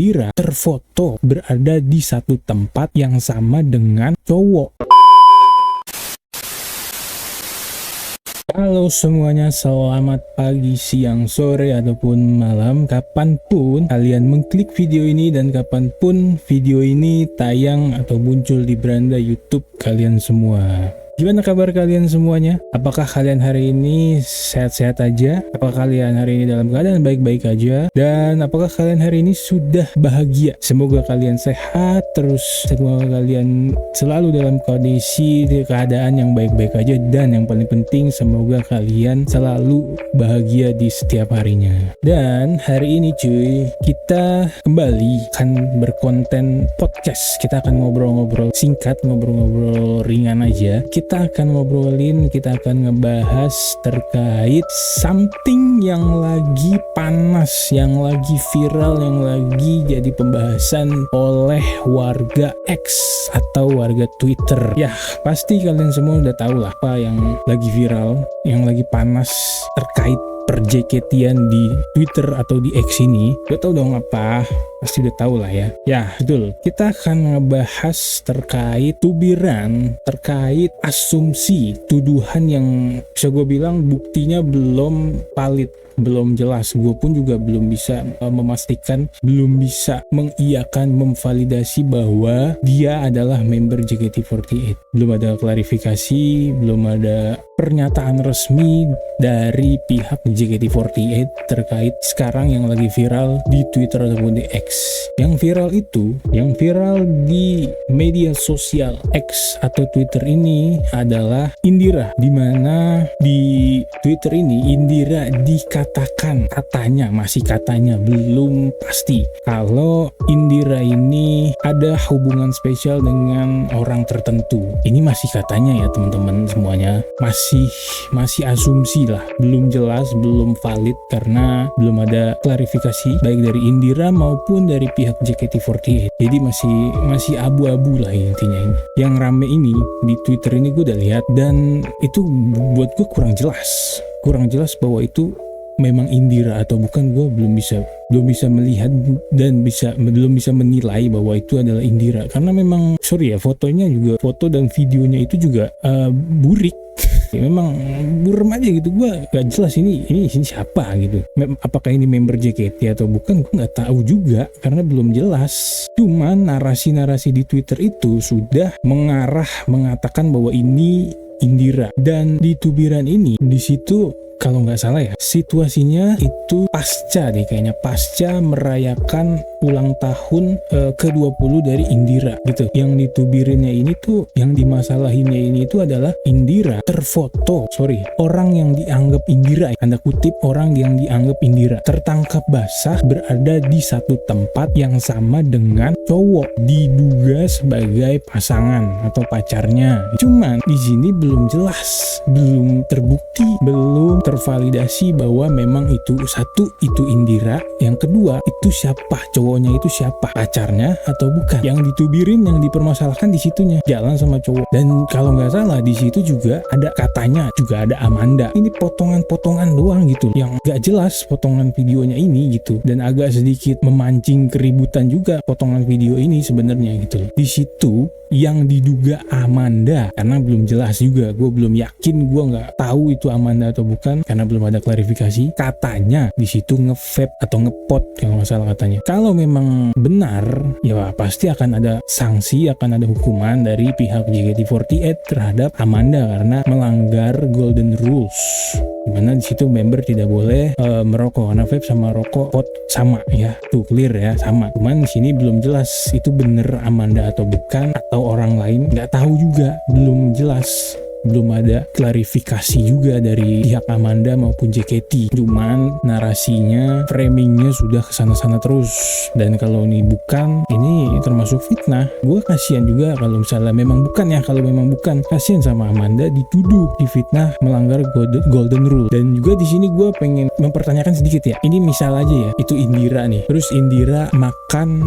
Indira terfoto berada di satu tempat yang sama dengan cowok. Halo semuanya, selamat pagi, siang, sore, ataupun malam, kapanpun kalian mengklik video ini dan kapanpun video ini tayang atau muncul di beranda YouTube kalian semua. Gimana kabar kalian semuanya? Apakah kalian hari ini sehat-sehat aja? Apakah kalian hari ini dalam keadaan baik-baik aja? Dan apakah kalian hari ini sudah bahagia? Semoga kalian sehat terus, semoga kalian selalu dalam kondisi keadaan yang baik-baik aja, dan yang paling penting semoga kalian selalu bahagia di setiap harinya. Dan hari ini cuy, kita kembali akan berkonten podcast. Kita akan ngobrol-ngobrol singkat, ngobrol-ngobrol ringan aja. Kita akan ngebahas terkait something yang lagi panas, yang lagi viral, yang lagi jadi pembahasan oleh warga X atau warga Twitter. Ya, pasti kalian semua udah tahu lah apa yang lagi viral, yang lagi panas terkait perJKT-an di Twitter atau di X ini. Udah tahu dong apa? Pasti udah tahu lah ya. Ya, betul. Kita akan ngebahas terkait tubiran, terkait asumsi, tuduhan yang bisa gue bilang buktinya belum valid, belum jelas. Gue pun juga belum bisa memastikan, belum bisa mengiyakan, memvalidasi bahwa dia adalah member JKT48. Belum ada klarifikasi, belum ada pernyataan resmi dari pihak JKT48 terkait sekarang yang lagi viral di Twitter ataupun di X. Yang viral di media sosial X atau Twitter ini adalah Indira, dimana di Twitter ini Indira masih katanya belum pasti kalau Indira ini ada hubungan spesial dengan orang tertentu. Ini masih katanya ya teman-teman semuanya, masih asumsi lah, belum jelas, belum valid karena belum ada klarifikasi baik dari Indira maupun dari pihak JKT48. Jadi masih abu-abu lah intinya. Yang rame ini di Twitter ini gue udah lihat, dan itu buat gue kurang jelas bahwa itu memang Indira atau bukan. Gue belum bisa melihat dan belum bisa menilai bahwa itu adalah Indira, karena memang fotonya juga, foto dan videonya itu juga burik. Memang burem aja gitu. Gue gak jelas ini siapa gitu. Apakah ini member JKT atau bukan, gue gak tahu juga karena belum jelas. Cuman narasi-narasi di Twitter itu sudah mengatakan bahwa ini Indira. Dan di tubiran ini, di situ kalau nggak salah ya, situasinya itu pasca merayakan ulang tahun ke-20 dari Indira gitu. Yang ditubirinnya ini tuh, yang dimasalahinnya ini itu adalah Indira terfoto, orang yang dianggap Indira, tanda kutip orang yang dianggap Indira, tertangkap basah berada di satu tempat yang sama dengan cowok, diduga sebagai pasangan atau pacarnya. Cuman di sini belum jelas, belum terbukti, belum tervalidasi bahwa memang itu Indira. Yang kedua, itu siapa, cowoknya itu siapa, pacarnya atau bukan. Yang ditubirin, yang dipermasalahkan di situnya jalan sama cowok. Dan kalau nggak salah di situ juga ada katanya juga ada Amanda. Ini potongan-potongan doang gitu, yang nggak jelas potongan videonya ini gitu, dan agak sedikit memancing keributan juga potongan video ini sebenarnya gitu. Di situ yang diduga Amanda, karena belum jelas juga, gue belum yakin, gue nggak tahu itu Amanda atau bukan karena belum ada klarifikasi. Katanya di situ nge-vape atau ngepot kalau nggak salah katanya. Kalau memang benar, ya pasti akan ada sanksi, akan ada hukuman dari pihak JKT48 terhadap Amanda karena melanggar golden rules, dimana di situ member tidak boleh merokok, karena vape sama rokok pot sama ya, tuh clear ya, sama. Cuman di sini belum jelas itu bener Amanda atau bukan, atau orang lain, nggak tahu juga, belum jelas. Belum ada klarifikasi juga dari pihak Amanda maupun JKT. Cuman narasinya, framingnya sudah kesana-sana terus. Dan kalau ini bukan, ini termasuk fitnah. Gue kasihan juga kalau misalnya memang bukan ya. Kalau memang bukan, kasihan sama Amanda dituduh difitnah melanggar golden rule. Dan juga di sini gue pengen mempertanyakan sedikit ya. Ini misal aja ya, itu Indira nih. Terus Indira makan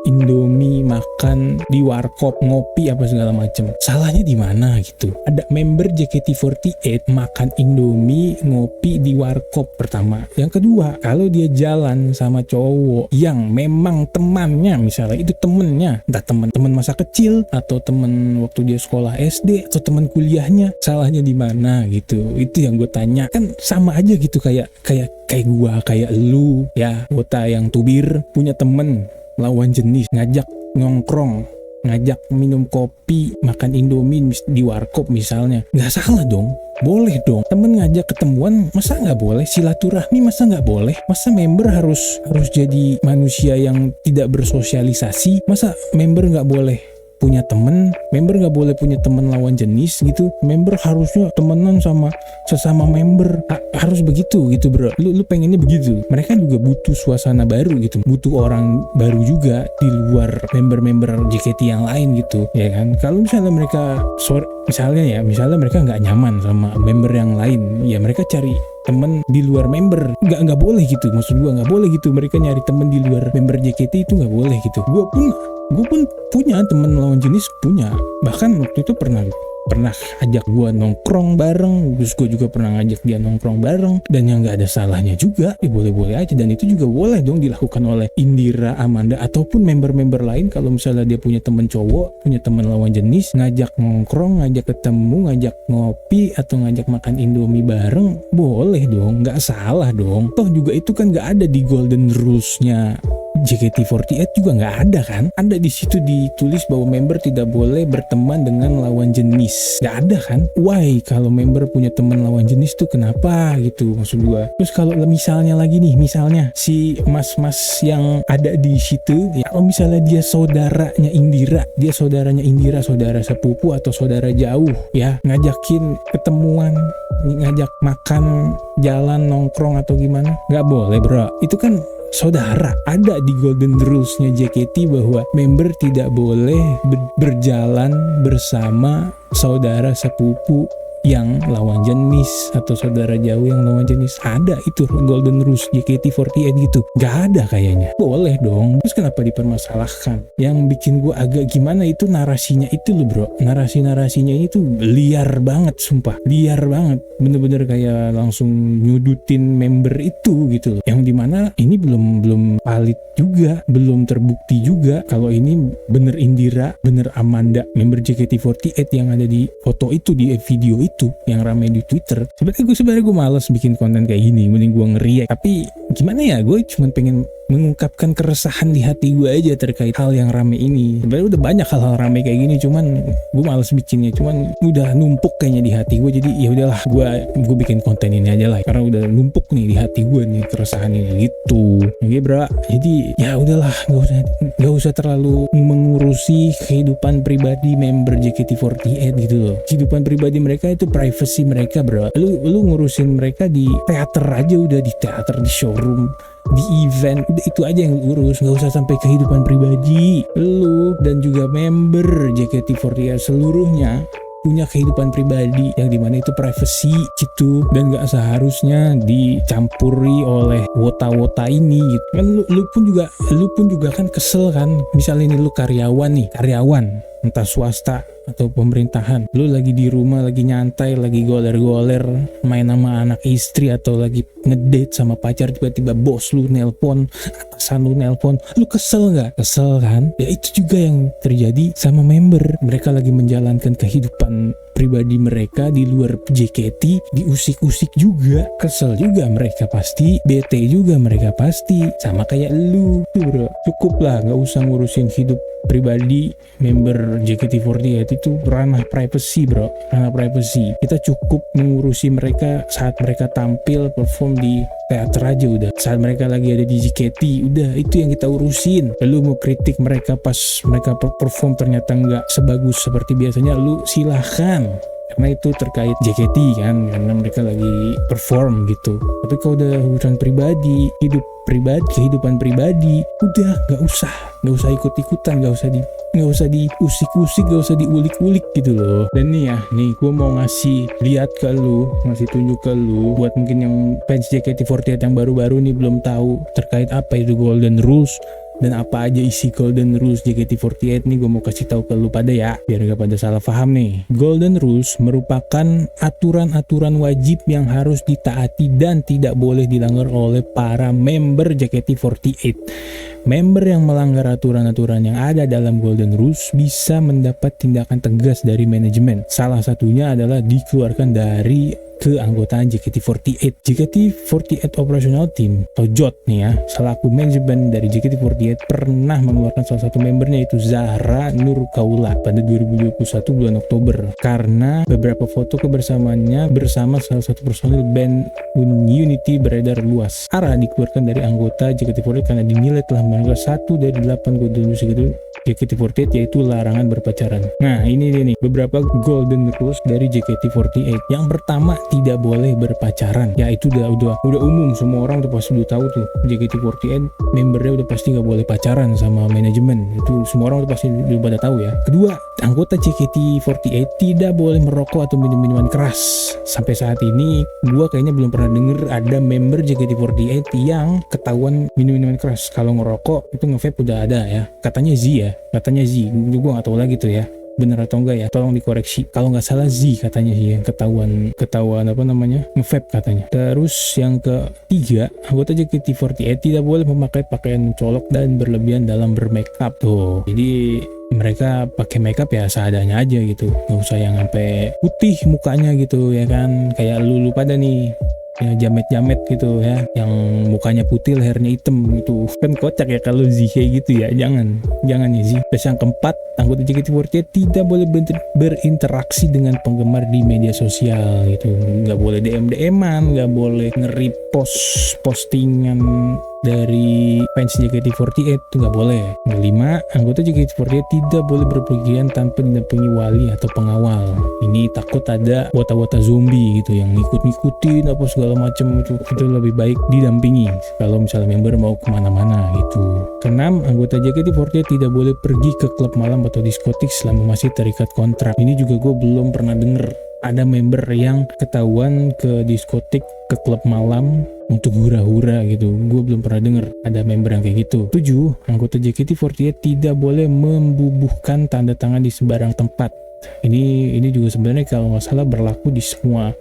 Indomie, makan di warkop, ngopi apa segala macem. Salahnya di mana gitu? Ada member JKT48 makan Indomie, ngopi di warkop pertama. Yang kedua, kalau dia jalan sama cowok yang memang temannya, misalnya itu temennya, entah teman-teman masa kecil atau temen waktu dia sekolah SD atau teman kuliahnya, salahnya di mana gitu? Itu yang gue tanya. Kan sama aja gitu, kayak gua, kayak lu ya, wota yang tubir punya temen lawan jenis, ngajak nongkrong, ngajak minum kopi, makan Indomie di warkop misalnya, nggak salah dong, boleh dong. Temen ngajak ketemuan, masa nggak boleh? Silaturahmi masa nggak boleh? Masa member harus jadi manusia yang tidak bersosialisasi? Masa member nggak boleh punya temen? Member nggak boleh punya temen lawan jenis gitu? Member harusnya temenan sama sesama member, harus begitu gitu bro. Lu pengennya begitu? Mereka juga butuh suasana baru gitu, butuh orang baru juga di luar member-member JKT yang lain gitu ya kan. Kalau misalnya mereka misalnya mereka nggak nyaman sama member yang lain, ya mereka cari temen di luar member. Nggak boleh gitu, maksud gua nggak boleh gitu. Mereka nyari temen di luar member JKT itu nggak boleh gitu. Gue pun punya temen lawan jenis, punya. Bahkan waktu itu pernah ajak gue nongkrong bareng, terus gue juga pernah ngajak dia nongkrong bareng, dan yang nggak ada salahnya juga, boleh-boleh aja. Dan itu juga boleh dong dilakukan oleh Indira, Amanda, ataupun member-member lain. Kalau misalnya dia punya temen cowok, punya temen lawan jenis, ngajak nongkrong, ngajak ketemu, ngajak ngopi, atau ngajak makan Indomie bareng, boleh dong, nggak salah dong. Toh juga itu kan nggak ada di golden rules-nya JKT48 juga nggak ada kan? Ada di situ ditulis bahwa member tidak boleh berteman dengan lawan jenis. Nggak ada kan? Why kalau member punya teman lawan jenis tuh kenapa gitu maksud gua. Terus kalau misalnya si mas-mas yang ada di situ, ya kalau misalnya dia saudaranya Indira, saudara sepupu atau saudara jauh ya, ngajakin ketemuan, ngajak makan, jalan, nongkrong atau gimana, nggak boleh bro. Itu kan saudara. Ada di golden rules-nya JKT bahwa member tidak boleh berjalan bersama saudara sepupu yang lawan jenis atau saudara jauh yang lawan jenis. Ada itu golden rules JKT48 gitu. Gak ada kayaknya. Boleh dong. Terus kenapa dipermasalahkan? Yang bikin gue agak gimana itu narasinya itu loh bro. Narasinya itu liar banget, sumpah. Liar banget. Bener-bener kayak langsung nyudutin member itu gitu loh. Yang dimana ini belum valid juga, belum terbukti juga kalau ini bener Indira, bener Amanda, member JKT48 yang ada di foto itu, di video itu yang ramai di Twitter. Sebenarnya gue malas bikin konten kayak gini, mending gue ngeriak. Tapi gimana ya, gue cuma pengen mengungkapkan keresahan di hati gue aja terkait hal yang rame ini. Sebenarnya udah banyak hal-hal rame kayak gini, cuman gue malas bikinnya. Cuman udah numpuk kayaknya di hati gue, jadi ya udahlah, gue bikin konten ini aja lah, karena udah numpuk nih di hati gue nih keresahan ini gitu. Oke bro, jadi ya udahlah, nggak usah terlalu mengurusi kehidupan pribadi member JKT48 gitu loh. Kehidupan pribadi mereka itu privacy mereka bro. Lu ngurusin mereka di teater aja, udah di teater, di showroom, di event, udah itu aja yang urus. Nggak usah sampai kehidupan pribadi. Lu dan juga member JKT48 seluruhnya punya kehidupan pribadi yang dimana itu privacy gitu, dan gak seharusnya dicampuri oleh wota-wota ini gitu kan. Lu pun juga kan kesel kan, misalnya ini lu karyawan entah swasta atau pemerintahan, lu lagi di rumah, lagi nyantai, lagi goler-goler, main sama anak istri atau lagi ngedate sama pacar, tiba-tiba bos lu nelpon, atasan lu nelpon, lu kesel nggak? Kesel kan? Ya itu juga yang terjadi sama member. Mereka lagi menjalankan kehidupan pribadi mereka di luar JKT, diusik-usik juga, kesel juga mereka pasti, bete juga mereka pasti, sama kayak lu tuh bro. Cukup lah, nggak usah ngurusin hidup pribadi member JKT48, itu ranah privacy bro, ranah privacy. Kita cukup mengurusi mereka saat mereka tampil perform di teater aja udah. Saat mereka lagi ada di JKT, udah itu yang kita urusin. Lu mau kritik mereka pas mereka perform ternyata nggak sebagus seperti biasanya, lu silahkan, karena itu terkait JKT kan, karena mereka lagi perform gitu. Tapi kalau udah urusan pribadi, kehidupan pribadi, udah nggak usah ikut-ikutan, nggak usah diusik-usik, nggak usah diulik-ulik gitu loh. Dan nih gue mau ngasih tunjuk ke lu buat mungkin yang fans JKT48 yang baru-baru nih belum tahu terkait apa itu golden rules. dan apa aja isi Golden Rules JKT48 nih gue mau kasih tahu ke lu pada ya, biar gak pada salah paham nih. Golden Rules merupakan aturan-aturan wajib yang harus ditaati dan tidak boleh dilanggar oleh para member JKT48. Member yang melanggar aturan-aturan yang ada dalam Golden Rules bisa mendapat tindakan tegas dari manajemen. Salah satunya adalah dikeluarkan dari keanggotaan JKT48. JKT48 Operational Team atau JOT nih ya, selaku manajemen dari JKT48 pernah mengeluarkan salah satu membernya, yaitu Zahra Nur Kaula, pada 2021 bulan Oktober karena beberapa foto kebersamaannya bersama salah satu personil band Unity beredar luas. Zahra dikeluarkan dari anggota JKT48 karena dinilai telah melanggar satu dari 8 Golden Rules JKT48, yaitu larangan berpacaran. Nah ini nih beberapa Golden Rules dari JKT48. Yang pertama, tidak boleh berpacaran. Ya itu udah umum, semua orang tuh pasti udah tahu tuh, JKT48 membernya udah pasti nggak boleh pacaran sama manajemen. Itu semua orang tuh pasti udah pada tahu ya. Kedua, anggota JKT48 tidak boleh merokok atau minum-minuman keras. Sampai saat ini gua kayaknya belum pernah denger ada member JKT48 yang ketahuan minum-minuman keras. Kalau ngerokok itu nge-vape udah ada ya, katanya Z ya, gue gak tahu lagi tuh ya bener atau enggak ya, tolong dikoreksi. Kalau nggak salah Z katanya sih yang ketahuan apa namanya, nge-vape katanya. Terus yang ketiga, anggota JKT48 tidak boleh memakai pakaian mencolok dan berlebihan dalam bermakeup tuh. Jadi mereka pakai makeup ya seadanya aja gitu, nggak usah yang sampai putih mukanya gitu ya kan, kayak lu pada nih ya, jamet-jamet gitu ya, yang mukanya putih lehernya hitam gitu kan, kocak ya kalau Z kayak gitu ya. Jangan ya Z. Terus yang keempat, anggota JKT48 tidak boleh berinteraksi dengan penggemar di media sosial gitu, nggak boleh DM-an, nggak boleh nge-repost postingan dari fans JKT48 itu nggak boleh. Yang kelima, anggota JKT48 tidak boleh berpergian tanpa didampingi wali atau pengawal. Ini takut ada wota-wota zombie gitu yang ngikut-ngikutin apa segala macam, itu lebih baik didampingi kalau misalnya member mau kemana-mana gitu. Keenam, anggota JKT48 tidak boleh pergi ke klub malam atau diskotik selama masih terikat kontrak. Ini juga gue belum pernah denger ada member yang ketahuan ke diskotik, ke klub malam untuk hura-hura gitu. Gue belum pernah denger ada member yang kayak gitu. 7, anggota JKT48 tidak boleh membubuhkan tanda tangan di sembarang tempat. Ini juga sebenarnya kalau nggak salah berlaku di semua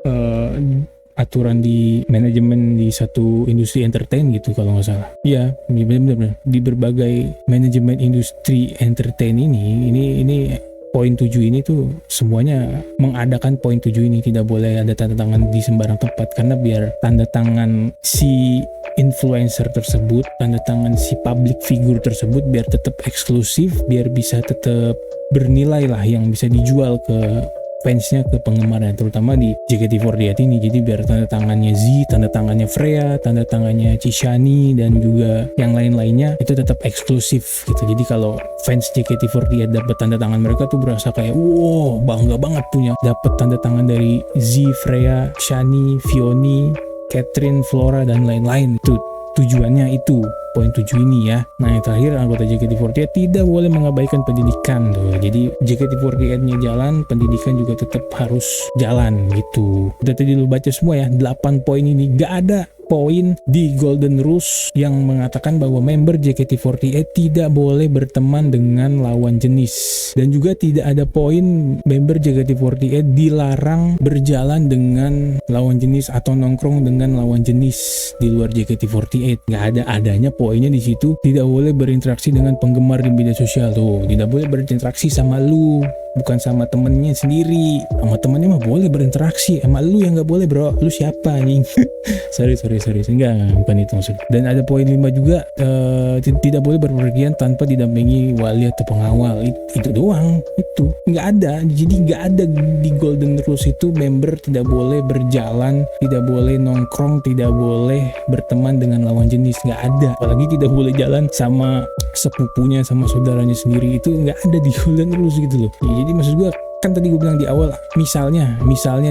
aturan di manajemen di satu industri entertain gitu kalau nggak salah. Iya, benar-benar di berbagai manajemen industri entertain ini poin 7 ini tuh semuanya mengadakan poin 7 ini, tidak boleh ada tanda tangan di sembarang tempat, karena biar tanda tangan si influencer tersebut, tanda tangan si public figure tersebut biar tetap eksklusif, biar bisa tetap bernilai lah, yang bisa dijual ke fansnya, ke penggemarnya, terutama di JKT48 ini. Jadi biar tanda tangannya Z, tanda tangannya Freya, tanda tangannya Chishani dan juga yang lain-lainnya itu tetap eksklusif gitu. Jadi kalau fans JKT48 dapat tanda tangan mereka tuh berasa kayak wow, bangga banget punya dapat tanda tangan dari Z, Freya, Shani, Fioni, Catherine, Flora dan lain-lain. Itu tujuannya, itu poin 7 ini ya. Nah yang terakhir, anggota JKT48 tidak boleh mengabaikan pendidikan tuh. Jadi JKT48-nya jalan, pendidikan juga tetap harus jalan gitu. Udah tadi lu baca semua ya, 8 poin ini. Gak ada poin di Golden Rules yang mengatakan bahwa member JKT48 tidak boleh berteman dengan lawan jenis, dan juga tidak ada poin member JKT48 dilarang berjalan dengan lawan jenis atau nongkrong dengan lawan jenis di luar JKT48. Nggak ada, adanya poinnya di situ tidak boleh berinteraksi dengan penggemar di media sosial tuh, tidak boleh berinteraksi sama lu, bukan sama temennya sendiri. Sama temennya mah boleh berinteraksi, sama lu yang nggak boleh bro. Lu siapa nih? sorry enggak, bukan itu maksud. Dan ada poin 5 juga, tidak boleh berpergian tanpa didampingi wali atau pengawal. Itu doang, itu nggak ada. Jadi nggak ada di Golden Rules itu member tidak boleh berjalan, tidak boleh nongkrong, tidak boleh berteman dengan lawan jenis, nggak ada. Apalagi tidak boleh jalan sama sepupunya, sama saudaranya sendiri, itu nggak ada di Golden Rules gitu loh. Ya, jadi maksud gue kan tadi gue bilang di awal, misalnya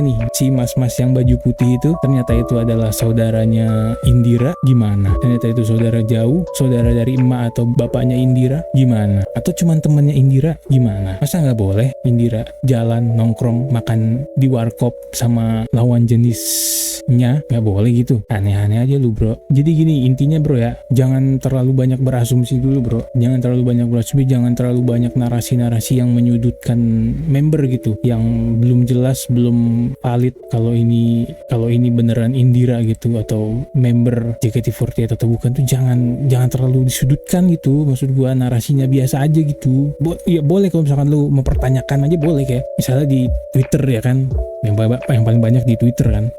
nih si mas-mas yang baju putih itu ternyata itu adalah saudaranya Indira, gimana? Ternyata itu saudara jauh, saudara dari emak atau bapaknya Indira, gimana? Atau cuman temennya Indira, gimana? Masa nggak boleh Indira jalan nongkrong makan di warkop sama lawan jenisnya? Nggak boleh gitu, aneh-aneh aja lu bro. Jadi gini intinya bro ya, jangan terlalu banyak berasumsi dulu bro, jangan terlalu banyak berasumsi, jangan terlalu banyak narasi-narasi yang menyudutkan member gitu, yang belum jelas, belum valid kalau ini beneran Indira gitu atau member JKT48 atau bukan, tuh jangan terlalu disudutkan gitu. Maksud gua narasinya biasa aja gitu. Ya boleh kalau misalkan lu mempertanyakan aja boleh, kayak misalnya di Twitter ya kan, yang paling banyak di Twitter kan,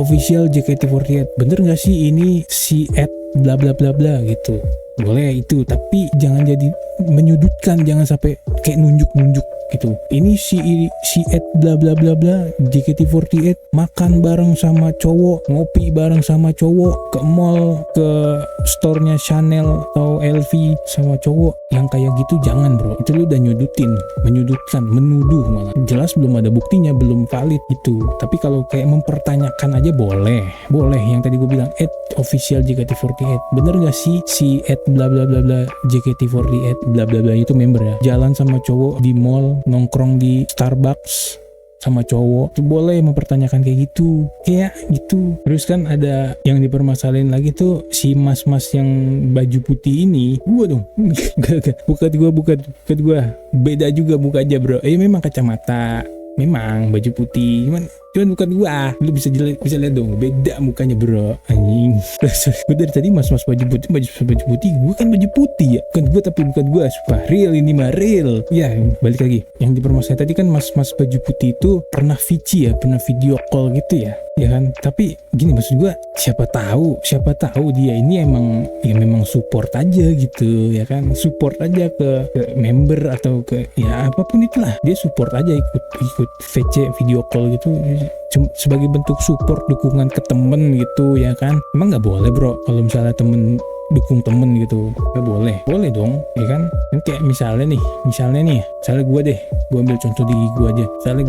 @official JKT48, bener nggak sih ini si bla bla bla bla gitu. Boleh itu, tapi jangan jadi menyudutkan, jangan sampai kayak nunjuk gitu. Ini si bla bla bla bla JKT48 makan bareng sama cowok, ngopi bareng sama cowok, ke mall, ke store-nya Chanel atau LV sama cowok, yang kayak gitu jangan bro. Itu lu udah menyudutkan, menuduh, malah jelas belum ada buktinya, belum valid gitu. Tapi kalau kayak mempertanyakan aja boleh. Yang tadi gue bilang @official JKT48, bener gak sih si bla bla bla bla JKT48 bla bla bla itu member ya, jalan sama cowok di mall, nongkrong di Starbucks sama cowok, itu boleh mempertanyakan kayak gitu, kayak gitu. Terus kan ada yang dipermasalahin lagi tuh si mas-mas yang baju putih ini, gua dong bukan gua, beda juga muka aja bro. Memang kacamata, memang baju putih, cuman bukan gua. Lu bisa lihat dong, beda mukanya bro, anjing. Gue dari tadi mas baju putih, gua kan baju putih ya, bukan gua sumpah. Real ini mah real ya. Balik lagi yang dipermasalahin tadi kan, mas baju putih itu pernah video call gitu ya kan. Tapi gini, maksud gua, siapa tahu dia ini memang support aja gitu ya kan, support aja ke member atau ke ya apapun itulah, dia support aja, ikut VC video call gitu sebagai bentuk support, dukungan ke temen gitu ya kan. Emang nggak boleh bro kalau misalnya temen dukung temen gitu? Nggak boleh dong ya kan. Kayak misalnya gue ambil contoh di gue aja. Misalnya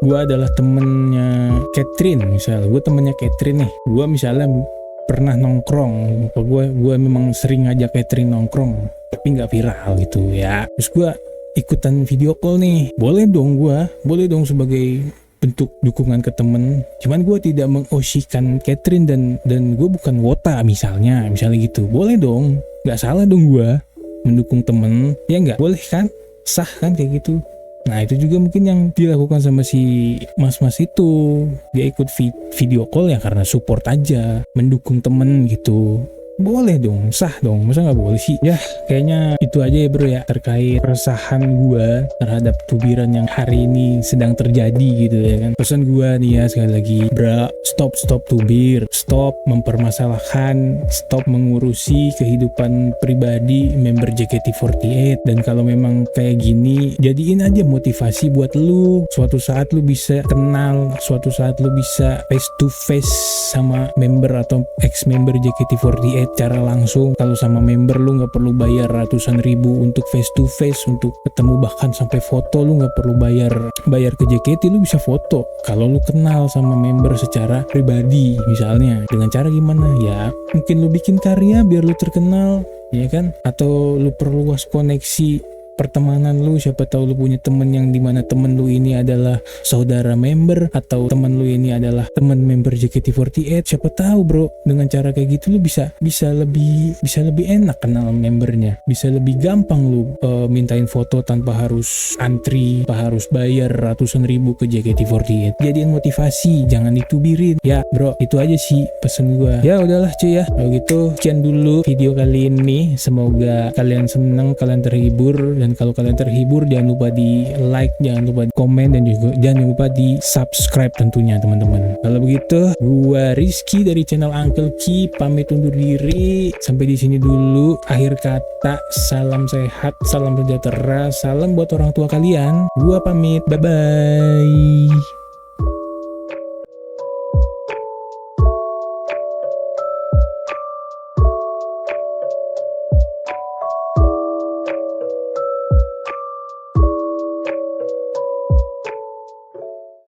gue adalah temennya Catherine, misalnya gue temennya Catherine nih, gue misalnya pernah nongkrong, gue memang sering ngajak Catherine nongkrong tapi nggak viral gitu ya, terus gue ikutan video call nih, boleh dong sebagai bentuk dukungan ke temen. Cuman gue tidak mengosikan Catherine dan gue bukan wota misalnya gitu. Boleh dong, nggak salah dong gue mendukung temen, ya nggak? Boleh kan? Sah kan kayak gitu. Nah itu juga mungkin yang dilakukan sama si mas-mas itu, dia ikut video call ya karena support aja, mendukung temen gitu. Boleh dong, sah dong, masa nggak boleh sih? Ya kayaknya itu aja ya bro ya, terkait keresahan gue terhadap tubiran yang hari ini sedang terjadi gitu ya kan. Pesan gue nih ya sekali lagi, bro, stop tubir, stop mempermasalahkan, stop mengurusi kehidupan pribadi member JKT48. Dan kalau memang kayak gini, jadiin aja motivasi buat lu, suatu saat lu bisa kenal, suatu saat lu bisa face to face sama member atau ex member JKT48 cara langsung. Kalau sama member lu nggak perlu bayar ratusan ribu untuk face to face, untuk ketemu, bahkan sampai foto lu nggak perlu bayar ke JKT, lu bisa foto. Kalau lu kenal sama member secara pribadi misalnya, dengan cara gimana ya, mungkin lu bikin karya biar lu terkenal ya kan, atau lu perluas koneksi pertemanan lu. Siapa tahu lu punya temen yang dimana temen lu ini adalah saudara member, atau temen lu ini adalah temen member JKT48. Siapa tahu bro, dengan cara kayak gitu lu bisa lebih enak kenal membernya, bisa lebih gampang lu mintain foto tanpa harus antri, tanpa harus bayar ratusan ribu ke JKT48. Jadiin motivasi, jangan ditubirin ya bro. Itu aja sih pesen gua. Ya udahlah cuy ya, kalau gitu sekian dulu video kali ini. Semoga kalian seneng, kalian terhibur. Dan kalau kalian terhibur, jangan lupa di like, jangan lupa di komen, dan juga jangan lupa di subscribe tentunya teman-teman. Kalau begitu, gua Rizky dari channel Uncle Ki pamit undur diri. Sampai di sini dulu. Akhir kata, salam sehat, salam sejahtera, salam buat orang tua kalian. Gua pamit, bye bye.